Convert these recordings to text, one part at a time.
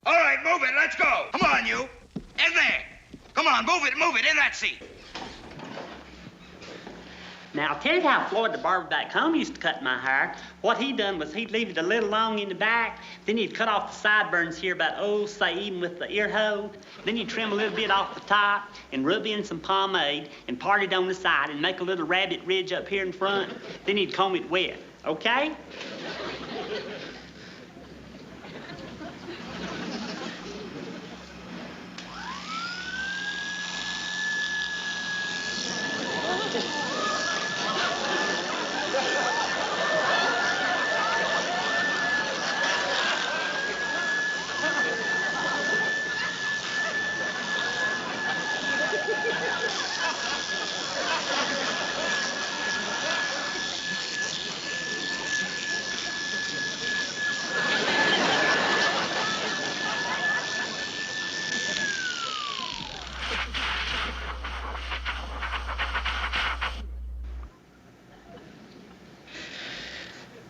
All right, move it. Let's go. Come on, you. In there. Come on, move it, in that seat. Now, I'll tell you how Floyd the barber back home used to cut my hair. What he done was he'd leave it a little long in the back, then he'd cut off the sideburns here about, say, even with the ear hole. Then he'd trim a little bit off the top and rub in some pomade and part it on the side and make a little rabbit ridge up here in front. Then he'd comb it wet, okay?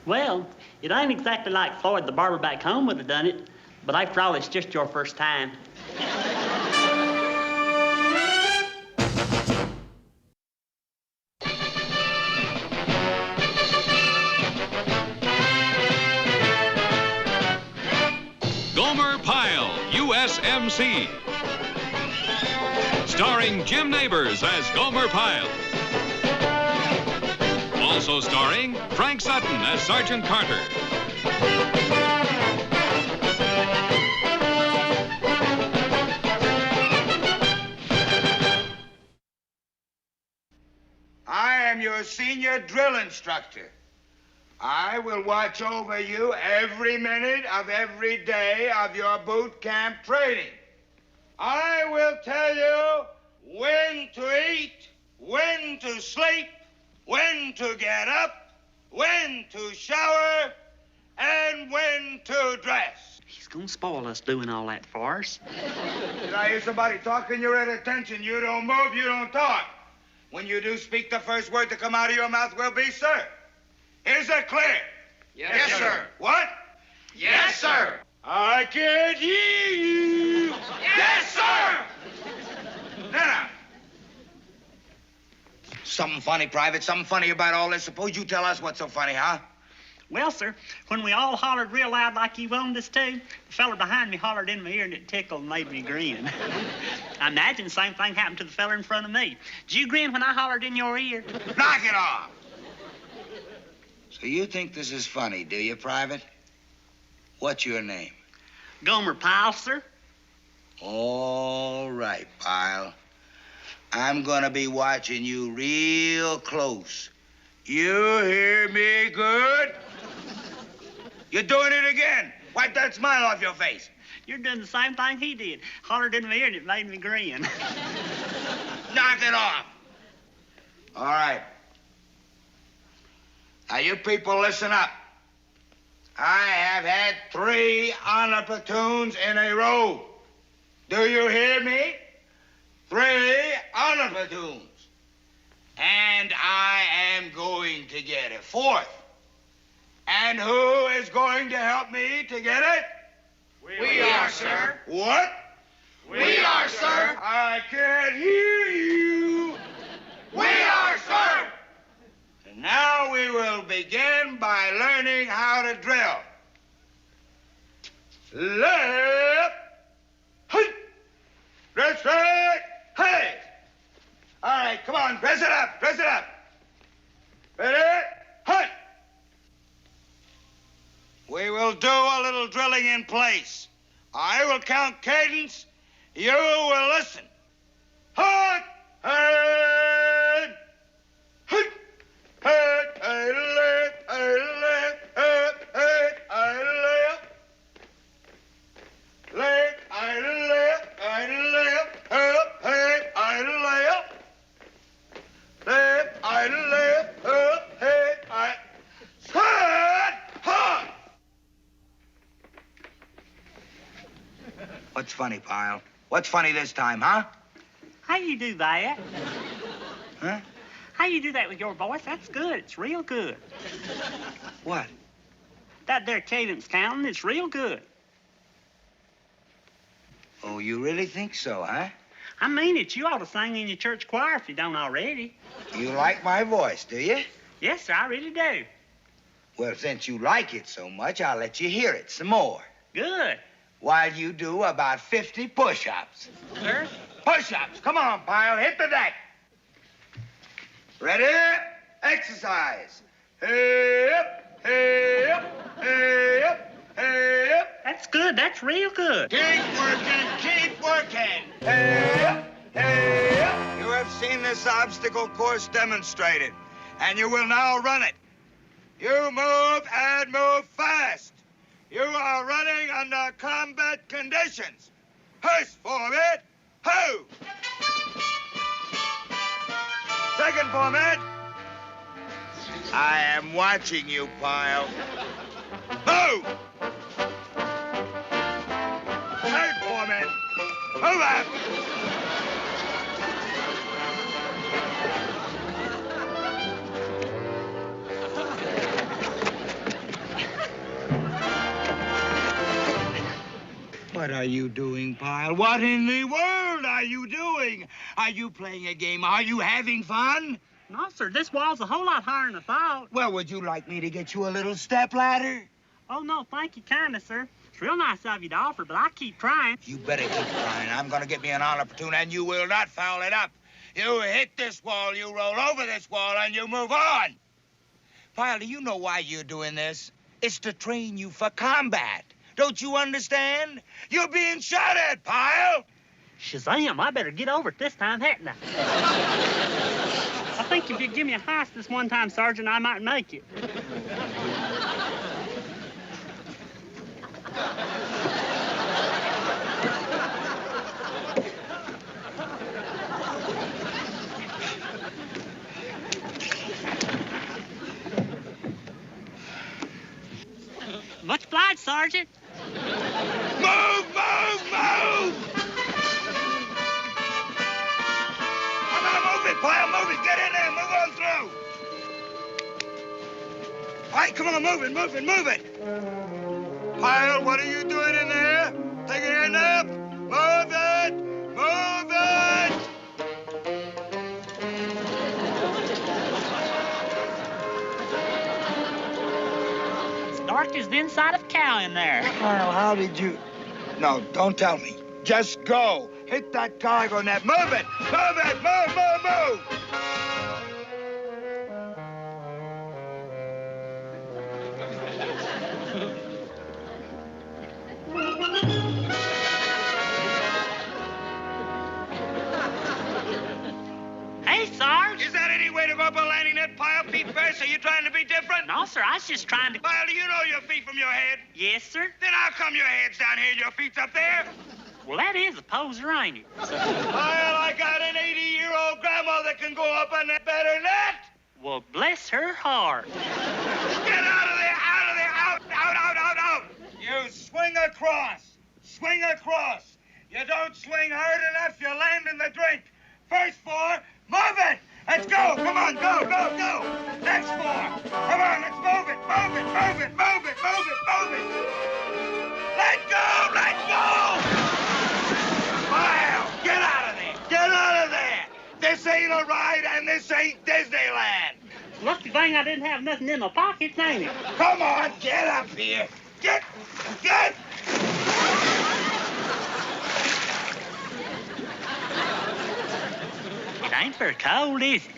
Well, it ain't exactly like Floyd the barber back home would have done it, but after all, it's just your first time. Gomer, Pyle, USMC. Starring Jim Neighbors as Gomer Pyle. Also starring Frank Sutton as Sergeant Carter. I am your senior drill instructor. I will watch over you every minute of every day of your boot camp training. I will tell you when to eat, when to sleep, when to get up, when to shower, and when to dress. He's gonna spoil us doing all that for us. Did I hear somebody talking? You're at attention. You don't move, you don't talk. When you do speak, the first word to come out of your mouth will be, sir. Is that clear? Yes, sir. What? Yes, sir. I can't hear you. Yes, sir. Now. Something funny, Private, something funny about all this. Suppose you tell us what's so funny, huh? Well, sir, when we all hollered real loud like you wanted us to, the fella behind me hollered in my ear and it tickled and made me grin. I imagine the same thing happened to the fella in front of me. Did you grin when I hollered in your ear? Knock it off. So you think this is funny, do you, Private? What's your name? Gomer Pyle, sir. All right, Pyle. I'm gonna be watching you real close. You hear me good? You're doing it again. Wipe that smile off your face. You're doing the same thing he did. Hollered in my ear and it made me grin. Knock it off. All right. Now, you people listen up. I have had 3 honor platoons in a row. Do you hear me? 3 honor platoons. And I am going to get a 4th. And who is going to help me to get it? We are, sir. What? We are, sir. I can't hear you. We are, sir. And now we will begin by learning how to drill. Left, hey, right, hey. All right, come on, press it up, press it up. Ready? Hey. We will do a little drilling in place. I will count cadence. You will listen. Hut, head, hut, head, head, left, head, left, head, head, head, left, left, head, left, head, left, head, head, head, left, left, head, left, head, head, head, hut. What's funny, Pyle? What's funny this time, huh? How you do that? Huh? How you do that with your voice? That's good. It's real good. What? That there cadence counting, it's real good. Oh, you really think so, huh? I mean it. You ought to sing in your church choir if you don't already. You like my voice, do you? Yes, sir, I really do. Well, since you like it so much, I'll let you hear it some more. Good. While you do about 50 push-ups. Sir? Push-ups. Come on, Pyle. Hit the deck. Ready? Exercise. Hey up, hey up, hey up, hey up. That's good. That's real good. Keep working, keep working. Hey up, hey up. You have seen this obstacle course demonstrated, and you will now run it. You move and move fast. You are running under combat conditions. First format, ho! Second format. I am watching you, Pyle. Move! Third format, move up! What are you doing, Pyle? What in the world are you doing? Are you playing a game? Are you having fun? No, sir, this wall's a whole lot higher than I thought. Well, would you like me to get you a little step ladder? Oh, no, thank you kindly, sir. It's real nice of you to offer, but I keep trying. You better keep trying. I'm going to get me an honor platoon, and you will not foul it up. You hit this wall, you roll over this wall, and you move on. Pyle, do you know why you're doing this? It's to train you for combat. Don't you understand? You're being shot at, Pyle. Shazam, I better get over it this time, hadn't I? I think if you give me a heist this one time, Sergeant, I might make it. Much obliged, Sergeant. Move, move, move! Come on, move it, Pyle, move it. Get in there, move on through. All right, come on, move it, move it, move it. Pyle, what are you doing in there? Taking a nap? Move it, move it! It's dark as the inside of a cow in there. Pyle, how did you... No, don't tell me. Just go. Hit that cargo net. Move it! Move it! Move, move, move! Hey, Sarge. Is that any way to go about landing that Pyle feet first? Are you trying to be different? No, sir, I was just trying to... Pyle, do you know your feet from your head? Yes, sir. Then how come your head's down here and your feet's up there? Well, that is a poser, ain't it? Pyle, I got an 80-year-old grandma that can go up on that better than that. Well, bless her heart. Get out of there, out of there, out, out, out, out, out. You swing across, swing across. You don't swing hard enough, you land in the drink. First four, move it. Let's go, come on, go, go, go. Next four, come on, let's move it, move it, move it, move it, move it, move it. Let go, let go. Pyle, get out of there, get out of there. This ain't a ride and this ain't Disneyland. Lucky thing I didn't have nothing in my pockets, ain't it? Come on, get up here. Get. It ain't very cold, is it?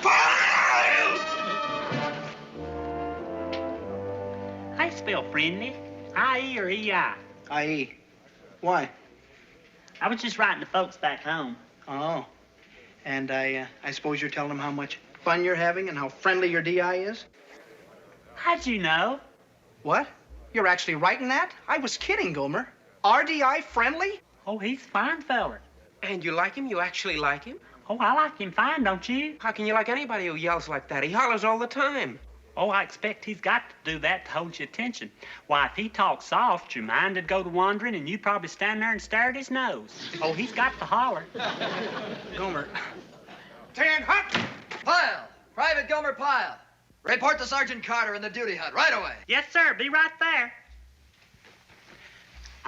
Pyle! I spell friendly. I-E or E-I? I.E. Why? I was just writing to folks back home. Oh. And I suppose you're telling them how much fun you're having and how friendly your DI is? How'd you know? What? You're actually writing that? I was kidding, Gomer. RDI friendly? Oh, he's a fine feller. And you like him? You actually like him? Oh, I like him fine, don't you? How can you like anybody who yells like that? He hollers all the time. Oh, I expect he's got to do that to hold your attention. Why, if he talks soft, your mind would go to wandering, and you'd probably stand there and stare at his nose. Oh, he's got to holler. Gomer. 10 hut. Pyle! Private Gomer Pyle. Report to Sergeant Carter in the duty hut right away. Yes, sir. Be right there.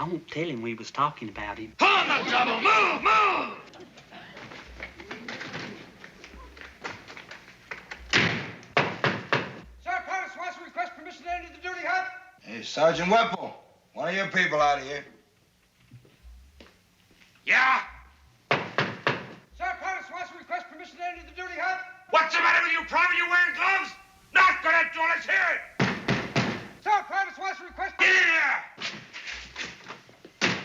I won't tell him we was talking about him. On the double. Move, move. Sir, Private Swanson requests permission to enter the duty hut. Hey, Sergeant Whipple, one of your people out of here. Yeah? Sir, Private Swanson requests permission to enter the duty hut. What's the matter with you, Private? You wearing gloves? Not gonna do. Let's hear it. Sir, Private Swanson requests... Get in there.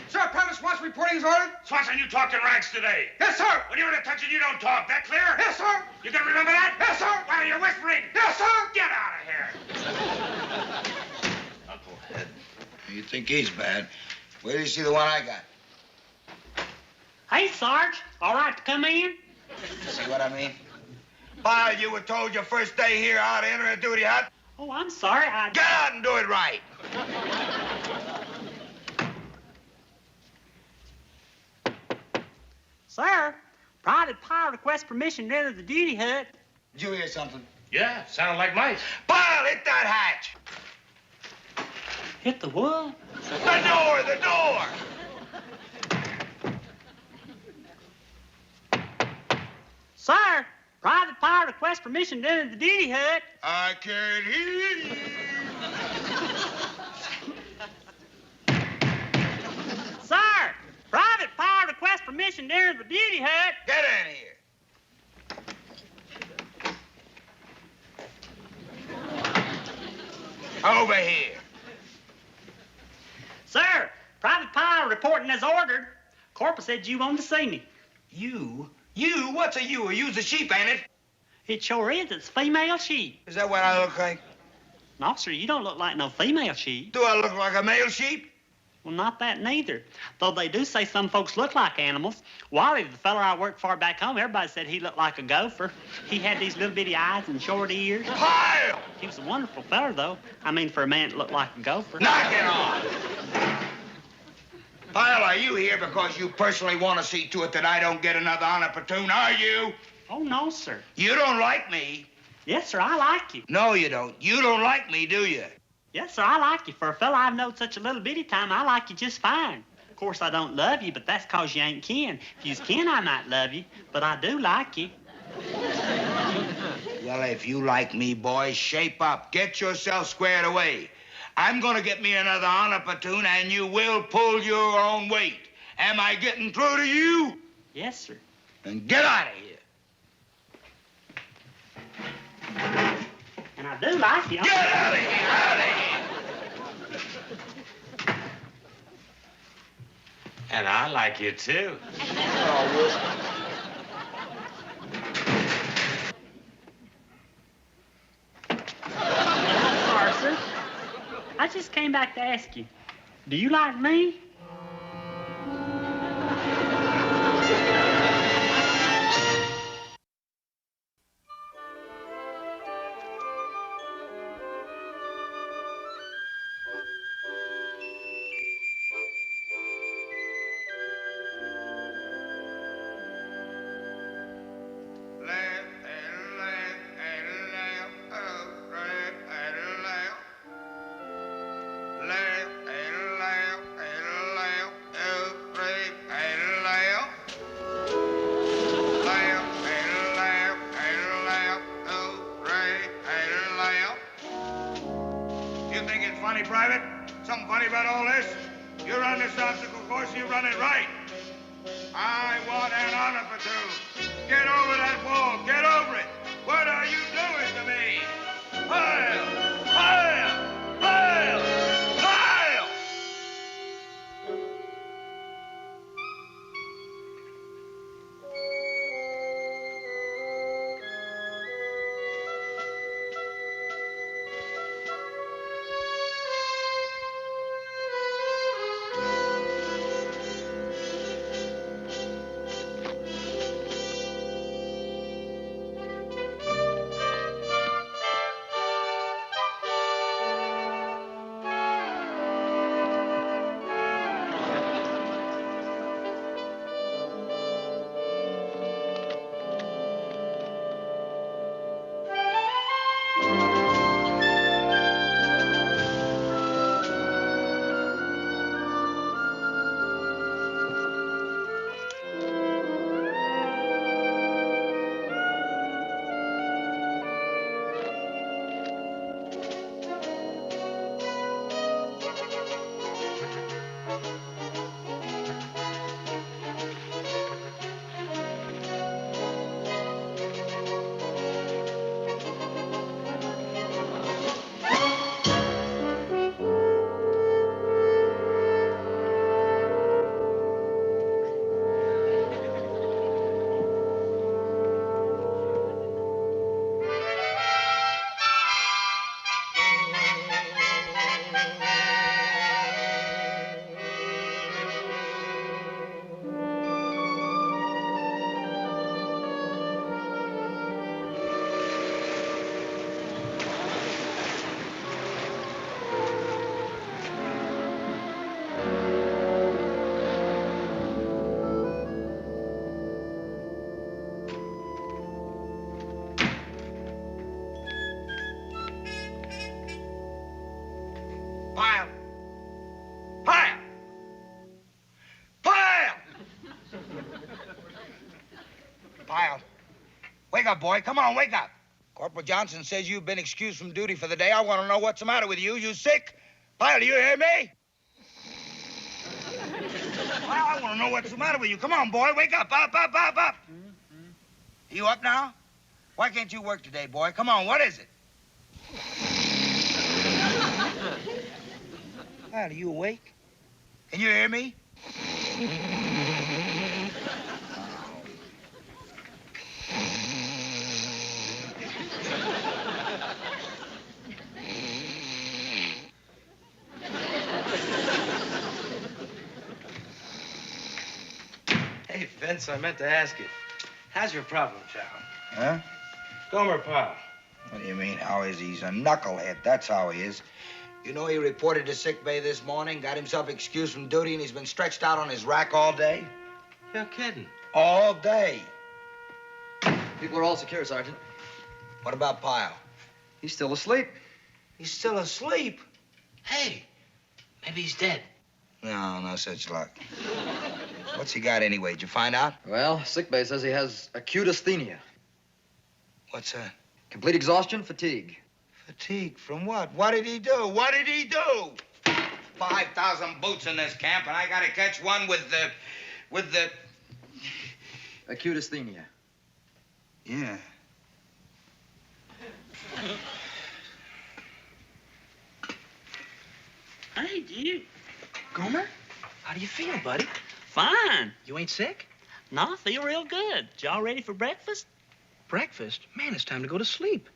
Sir, Private Swanson reporting is ordered. Swanson, you talked in ranks today. Yes, sir. When you're in attention, you don't talk. That clear? Yes, sir. You can remember that? Yes, sir. Why are you whispering? Yes, sir. Get out of here. Knucklehead. You think he's bad? Where do you see the one I got? Hey, Sarge, all right to come in? See what I mean? Pyle, you were told your first day here how to enter a duty hut. Oh, I'm sorry, Get out and do it right. Sir, Private Pyle requests permission to enter the duty hut. Did you hear something? Yeah, sounded like mice. Pyle, hit that hatch. Hit the what? The door, the door. Sir, Private Pyle requests permission to enter the duty hut. I can't hear you. Sir, Private Pyle requests permission to enter the duty hut. Get in here. Over here. Sir, Private Pyle reporting as ordered. Corporal said you wanted to see me. You? You? What's a you? You's a sheep, ain't it? It sure is. It's female sheep. Is that what I look like? No, sir, you don't look like no female sheep. Do I look like a male sheep? Well, not that neither. Though they do say some folks look like animals. Wally, the fella I worked for back home, everybody said he looked like a gopher. He had these little bitty eyes and short ears. Pyle! He was a wonderful feller, though. I mean, for a man that looked like a gopher. Knock it off! Pyle, are you here because you personally want to see to it that I don't get another honor platoon, are you? Oh, no, sir. You don't like me. Yes, sir, I like you. No, you don't. You don't like me, do you? Yes, sir, I like you. For a fella I've known such a little bitty time, I like you just fine. Of course, I don't love you, but that's 'cause you ain't kin. If you's kin, I might love you, but I do like you. Well, if you like me, boy, shape up. Get yourself squared away. I'm going to get me another honor platoon, and you will pull your own weight. Am I getting through to you? Yes, sir. Then get out of here. And I do like you. Get out of here! Out of here! And I like you, too. Sorry, sir. I just came back to ask you, do you like me? You think it's funny, Private? Something funny about all this? You run this obstacle course, you run it right. I want an honor platoon. Get over that wall. Get over it. What are you doing to me? Pyle! Pyle! Pyle! Pyle! up, boy. Come on, wake up. Corporal Johnson says you've been excused from duty for the day. I want to know what's the matter with you. You sick? Pyle, do you hear me? Well, I want to know what's the matter with you. Come on, boy. Wake up. Up. Are you up now? Why can't you work today, boy? Come on, what is it? Pyle, are you awake? Can you hear me? Hey, Vince, I meant to ask you. How's your problem, child? Huh? Gomer Pyle. What do you mean, how is he? He's a knucklehead. That's how he is. You know, he reported to sick bay this morning, got himself excused from duty, and he's been stretched out on his rack all day. You're kidding. All day. People are all secure, Sergeant. What about Pyle? He's still asleep. He's still asleep. Hey, maybe he's dead. No, no such luck. What's he got anyway? Did you find out? Well, sickbay says he has acute asthenia. What's that? Complete exhaustion, fatigue. Fatigue from what? What did he do? What did he do? 5,000 boots in this camp, and I gotta catch one with the... Acute asthenia. Yeah. Hey, you. Gomer, how do you feel, buddy? Fine. You ain't sick? No, I feel real good. Y'all ready for breakfast? Breakfast? Man, it's time to go to sleep.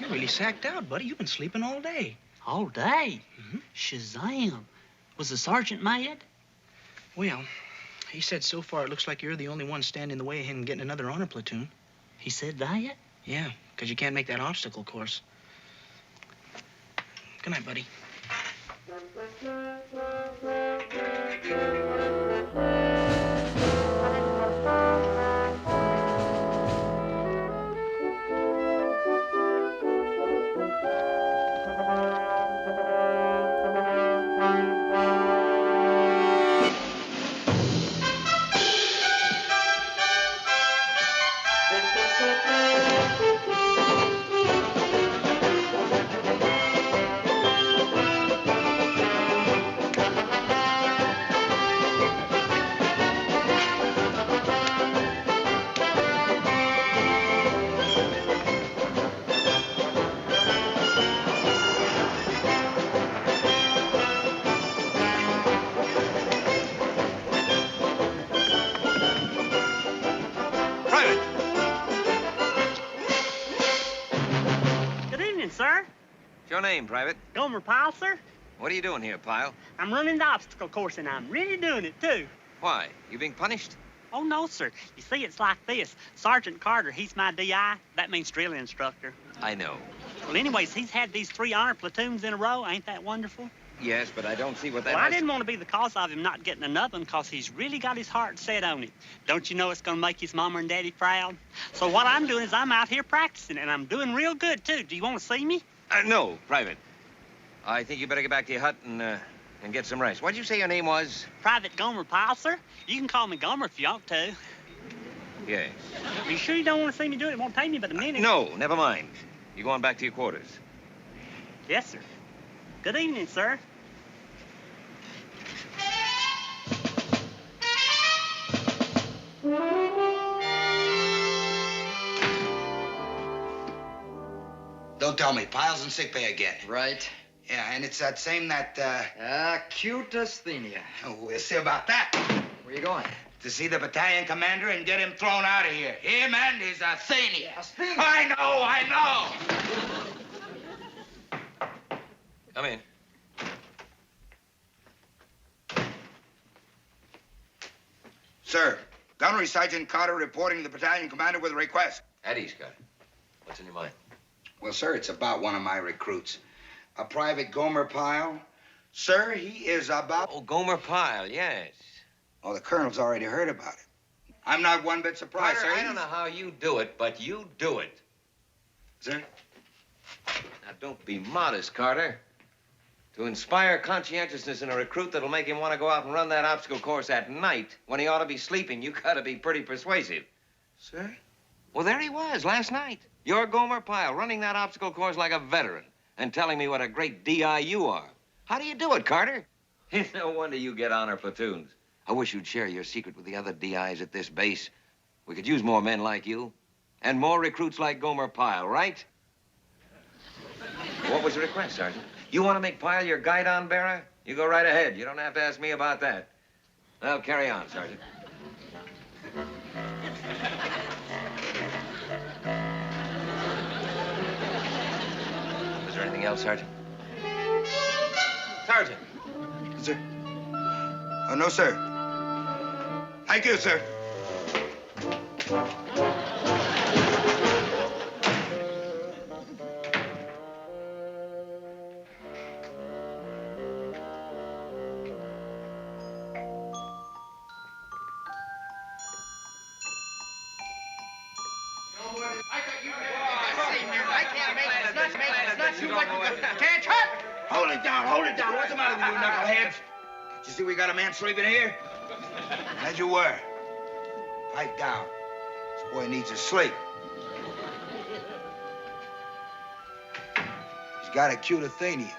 You're really sacked out, buddy. You've been sleeping all day. All day? Mm-hmm. Shazam. Was the sergeant mad? Well, he said so far it looks like you're the only one standing in the way of him getting another honor platoon. He said that? Yeah, because you can't make that obstacle course. Good night, buddy. Sir? What's your name, Private? Gomer Pyle, sir? What are you doing here, Pyle? I'm running the obstacle course, and I'm really doing it, too. Why? You being punished? Oh, no, sir. You see, it's like this. Sergeant Carter, he's my DI. That means drill instructor. I know. Well, anyways, he's had these 3 honor platoons in a row. Ain't that wonderful? Yes, but I don't see what that Well, I has didn't want to be the cause of him not getting another one because he's really got his heart set on it. Don't you know it's going to make his mama and daddy proud? So what I'm doing is I'm out here practicing, and I'm doing real good, too. Do you want to see me? No, Private. I think you better get back to your hut and get some rest. What did you say your name was? Private Gomer Pyle, sir. You can call me Gomer if you want to. Yes. Are you sure you don't want to see me do it? It won't take me but a minute. No, never mind. You're going back to your quarters. Yes, sir. Good evening, sir. Don't tell me. Pyle's in sick bay again. Right. Yeah, and it's that same Acute asthenia. Oh, we'll see about that. Where you going? To see the battalion commander and get him thrown out of here. Him and his asthenia. Asthenia? I know. Come in. Sir, Gunnery Sergeant Carter reporting to the battalion commander with a request. At ease, Carter. What's in your mind? Well, sir, it's about one of my recruits. A Private Gomer Pyle. Sir, he is about... Oh, Gomer Pyle, yes. Oh, the colonel's already heard about it. I'm not one bit surprised, Carter, sir. I don't know how you do it, but you do it. Sir? Now, don't be modest, Carter. To inspire conscientiousness in a recruit that'll make him want to go out and run that obstacle course at night when he ought to be sleeping, you gotta be pretty persuasive. Sir? Well, there he was last night. You're Gomer Pyle, running that obstacle course like a veteran and telling me what a great DI you are. How do you do it, Carter? No wonder you get honor platoons. I wish you'd share your secret with the other DIs at this base. We could use more men like you and more recruits like Gomer Pyle, right? What was the request, Sergeant? You want to make Pyle your guidon bearer? You go right ahead. You don't have to ask me about that. Well, carry on, Sergeant. Is there anything else, Sergeant? Sergeant. Sir? Oh, no, sir. Thank you, sir. Hold it down, hold it down. What's the matter with you knuckleheads? Did you see we got a man sleeping here? As you were. Pipe down. This boy needs to sleep. He's got acute asthenia.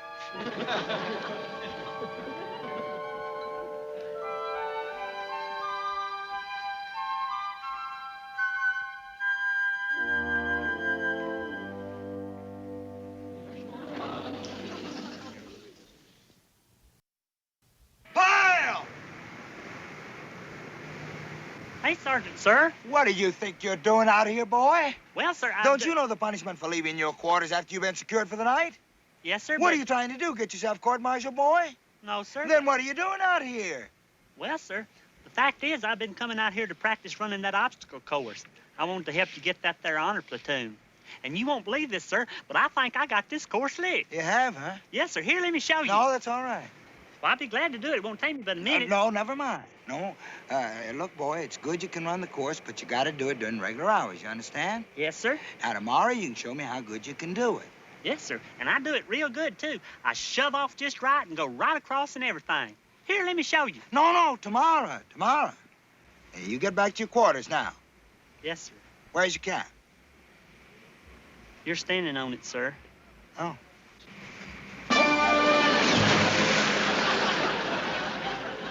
Hey, Sergeant, sir. What do you think you're doing out here, boy? Well, sir, Don't you know the punishment for leaving your quarters after you've been secured for the night? Yes, sir. What but... are you trying to do? Get yourself court-martialed, boy? No, sir. Then what are you doing out here? Well, sir, the fact is I've been coming out here to practice running that obstacle course. I wanted to help you get that there honor platoon. And you won't believe this, sir, but I think I got this course licked. You have, huh? Yes, sir. Here, let me show you. No, that's all right. Well, I'd be glad to do it. It won't take me but a minute. No, never mind. No. Look, boy, it's good you can run the course, but you got to do it during regular hours. You understand? Yes, sir. Now, tomorrow you can show me how good you can do it. Yes, sir. And I do it real good, too. I shove off just right and go right across and everything. Here, let me show you. No, tomorrow. Hey, you get back to your quarters now. Yes, sir. Where's your cap? You're standing on it, sir. Oh.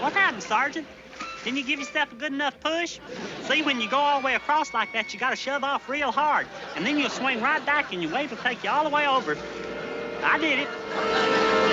What happened, Sergeant? Didn't you give yourself a good enough push? See, when you go all the way across like that, you gotta shove off real hard. And then you'll swing right back and your wave will take you all the way over. I did it.